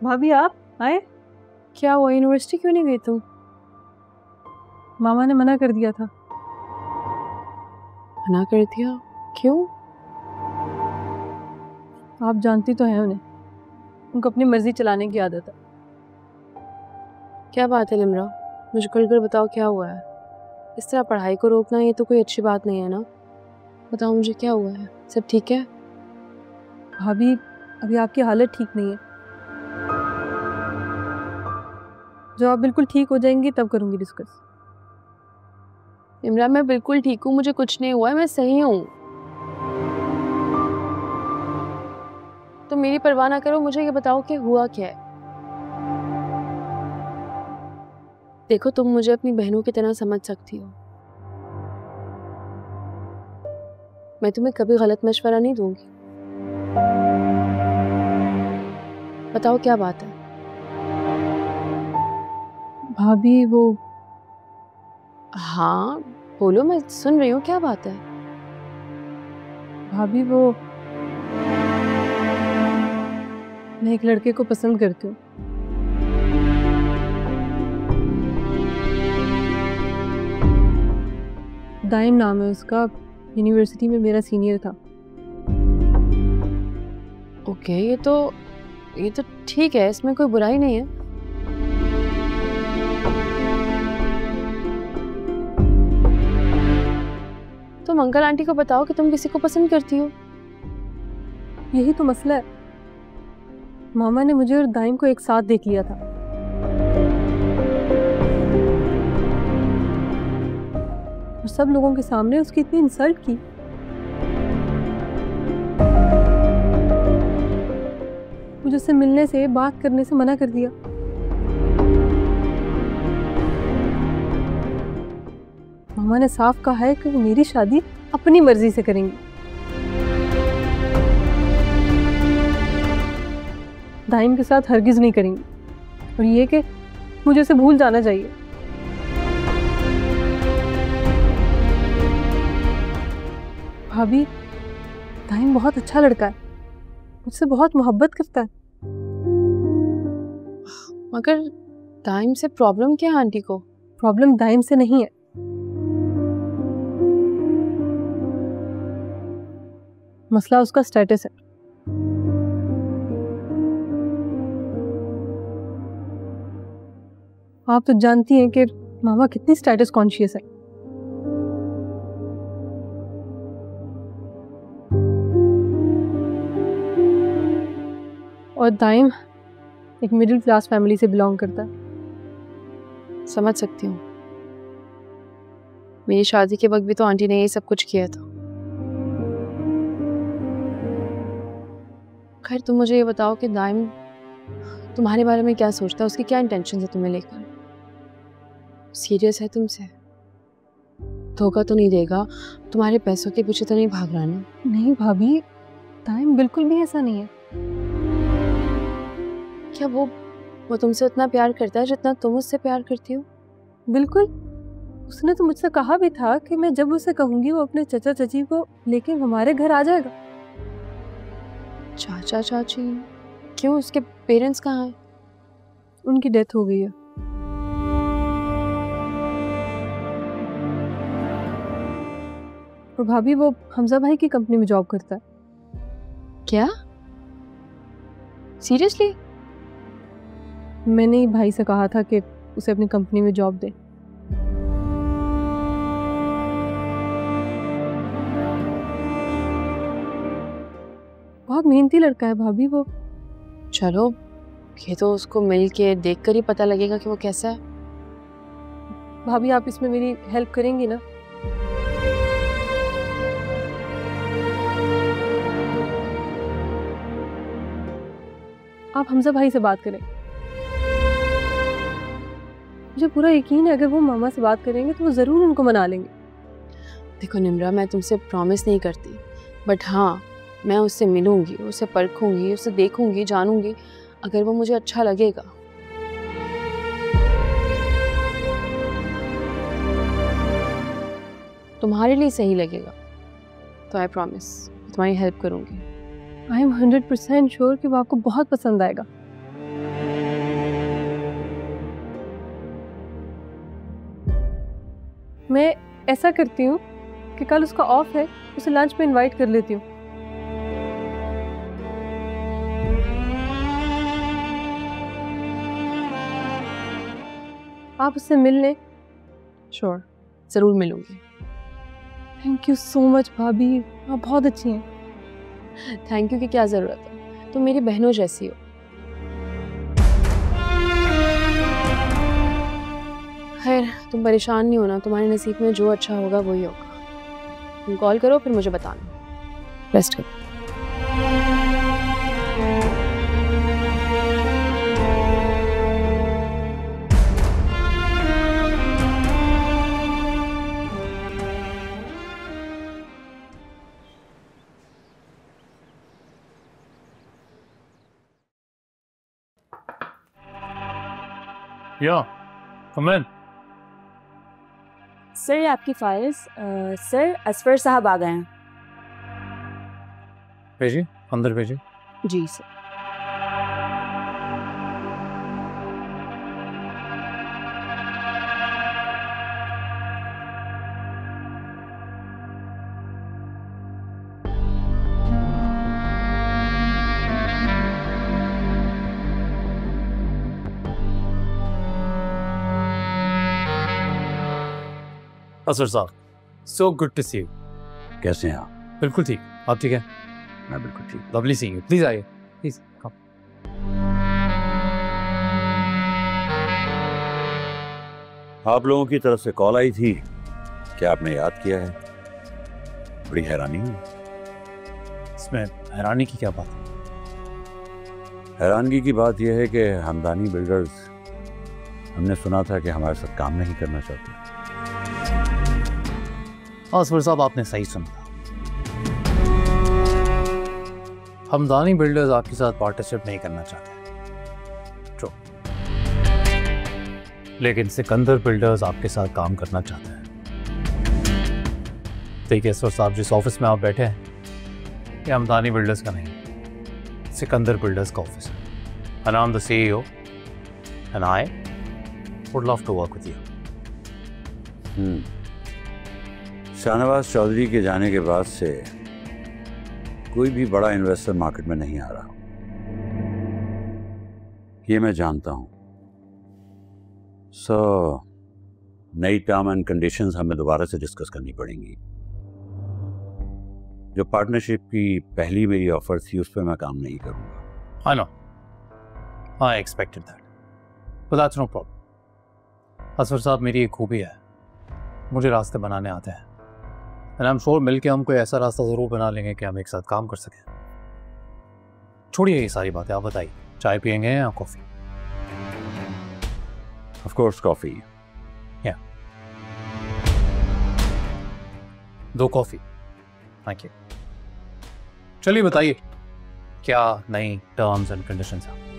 भाभी आप आए? क्या हुआ, यूनिवर्सिटी क्यों नहीं गई तुम? मामा ने मना कर दिया था। मना कर दिया? क्यों? आप जानती तो हैं उन्हें, उनको अपनी मर्जी चलाने की आदत है। क्या बात है निम्रा, मुझे खुलकर बताओ क्या हुआ है। इस तरह पढ़ाई को रोकना ये तो कोई अच्छी बात नहीं है ना। बताओ मुझे क्या हुआ है, सब ठीक है? भाभी अभी आपकी हालत ठीक नहीं है, जब आप बिल्कुल ठीक हो जाएंगी तब करूंगी डिस्कस। निम्रा मैं बिल्कुल ठीक हूँ, मुझे कुछ नहीं हुआ है, मैं सही हूँ। तो मेरी परवाह ना करो, मुझे ये बताओ कि हुआ क्या है। देखो तुम मुझे अपनी बहनों की तरह समझ सकती हो, मैं तुम्हें कभी गलत मशवरा नहीं दूंगी। बताओ क्या बात है। भाभी वो हाँ बोलो, मैं सुन रही हूँ, क्या बात है। भाभी वो मैं एक लड़के को पसंद करती हूँ। दाइम नाम है उसका, यूनिवर्सिटी में मेरा सीनियर था। ओके, ये तो ठीक है, इसमें कोई बुराई नहीं है। तुम अंकल आंटी को बताओ कि तुम किसी को पसंद करती हो। यही तो मसला है, मामा ने मुझे और दाइम को एक साथ देख लिया था। और सब लोगों के सामने उसकी इतनी इंसल्ट की। मुझे उससे मिलने से, बात करने से मना कर दिया। मामा ने साफ कहा है कि वो मेरी शादी अपनी मर्जी से करेंगी। दाइम के साथ हरगिज नहीं करेंगी, और ये कि मुझे उसे भूल जाना चाहिए। भाभी दाइम बहुत अच्छा लड़का है, मुझसे बहुत मोहब्बत करता है। मगर दाइम से प्रॉब्लम क्या है आंटी को? प्रॉब्लम दाइम से नहीं है, मसला उसका स्टेटस है। आप तो जानती हैं कि मामा कितनी स्टेटस कॉन्शियस है। और दाइम एक मिडिल क्लास फैमिली से बिलोंग करता है। समझ सकती हूँ, मेरी शादी के वक्त भी तो आंटी ने ये सब कुछ किया था। खैर तुम मुझे ये बताओ कि दाइम तुम्हारे बारे में क्या सोचता है, उसकी क्या इंटेंशन है तुम्हें लेकर? सीरियस है तुमसे? धोखा तो नहीं देगा? तुम्हारे पैसों के पीछे तो नहीं भाग रहा ना? नहीं भाभी, दाइम बिल्कुल भी ऐसा नहीं है। क्या वो तुमसे उतना प्यार करता है जितना तुम उससे प्यार करती हो? बिल्कुल, उसने तो मुझसे कहा भी था कि मैं जब उसे कहूंगी वो अपने चाचा चाची को लेके हमारे घर आ जाएगा। चाचा चाची? क्यों, उसके पेरेंट्स कहाँ हैं? उनकी डेथ हो गई है। और भाभी वो हमजा भाई की कंपनी में जॉब करता है। क्या? सीरियसली? मैंने ही भाई से कहा था कि उसे अपनी कंपनी में जॉब दे। बहुत मेहनती लड़का है भाभी वो। चलो, ये तो उसको मिल के देख कर ही पता लगेगा कि वो कैसा है। भाभी आप इसमें मेरी हेल्प करेंगी ना? आप हमजा भाई से बात करें। मुझे पूरा यकीन है अगर वो मामा से बात करेंगे तो वो ज़रूर उनको मना लेंगे। देखो निम्रा, मैं तुमसे प्रॉमिस नहीं करती, बट हाँ मैं उससे मिलूंगी, उसे परखूंगी, उसे देखूंगी, जानूंगी। अगर वो मुझे अच्छा लगेगा, तुम्हारे लिए सही लगेगा, तो आई प्रॉमिस तुम्हारी हेल्प करूंगी। आई एम 100% श्योर कि वो आपको बहुत पसंद आएगा। मैं ऐसा करती हूँ कि कल उसका ऑफ है, उसे लंच पे इनवाइट कर लेती हूँ। आप उससे मिल लें। श्योर, ज़रूर मिलूंगी। थैंक यू सो मच भाभी, आप बहुत अच्छी हैं। थैंक यू की क्या ज़रूरत है, तुम मेरी बहनों जैसी हो। खैर, तुम परेशान नहीं होना, तुम्हारे नसीब में जो अच्छा होगा वही होगा। तुम कॉल करो, फिर मुझे बताना। रेस्ट करो। या, come in. सर ये आपकी फाइल्स। सर असफर साहब आ गए हैं। भेजिए, अंदर भेजिए। जी सर। असर साहब, so good to see you. कैसे हैं आप? बिल्कुल ठीक, आप ठीक है? मैं बिल्कुल ठीक। Lovely seeing you. Please आइए, please come. आप लोगों की तरफ से कॉल आई थी, क्या आपने याद किया है? बड़ी हैरानी हुई। इसमें हैरानी की क्या बात है? हैरानगी की बात यह है कि हमदानी बिल्डर्स, हमने सुना था कि हमारे साथ काम नहीं करना चाहते। असफर साहब, आपने सही सुना। हमदानी बिल्डर्स आपके साथ पार्टनरशिप नहीं करना चाहते, ट्रू। लेकिन सिकंदर बिल्डर्स आपके साथ काम करना चाहते हैं। देखिए असफर साहब, जिस ऑफिस में आप बैठे हैं, ये हमदानी बिल्डर्स का नहीं, सिकंदर बिल्डर्स का ऑफिस है। And I'm the CEO, and I would love to work with you. Shahnawaz Chaudhary के जाने के बाद से कोई भी बड़ा इन्वेस्टर मार्केट में नहीं आ रहा, ये मैं जानता हूं। सो नई टर्म एंड कंडीशंस हमें दोबारा से डिस्कस करनी पड़ेंगी। जो पार्टनरशिप की पहली मेरी ऑफर थी, उस पर मैं काम नहीं करूंगा। I know. I expected that. But that's no problem. Asfar साहब, मेरी एक खूबी है, मुझे रास्ते बनाने आते हैं। And I'm sure मिलके हम कोई ऐसा रास्ता ज़रूर बना लेंगे कि हम एक साथ काम कर सकें। छोड़िए ये सारी बातें, आप बताइए, चाय पियेंगे या coffee? Of course, coffee. Yeah. 2 coffee. Thank you. चलिए बताइए, क्या नई टर्म्स एंड कंडीशंस हैं?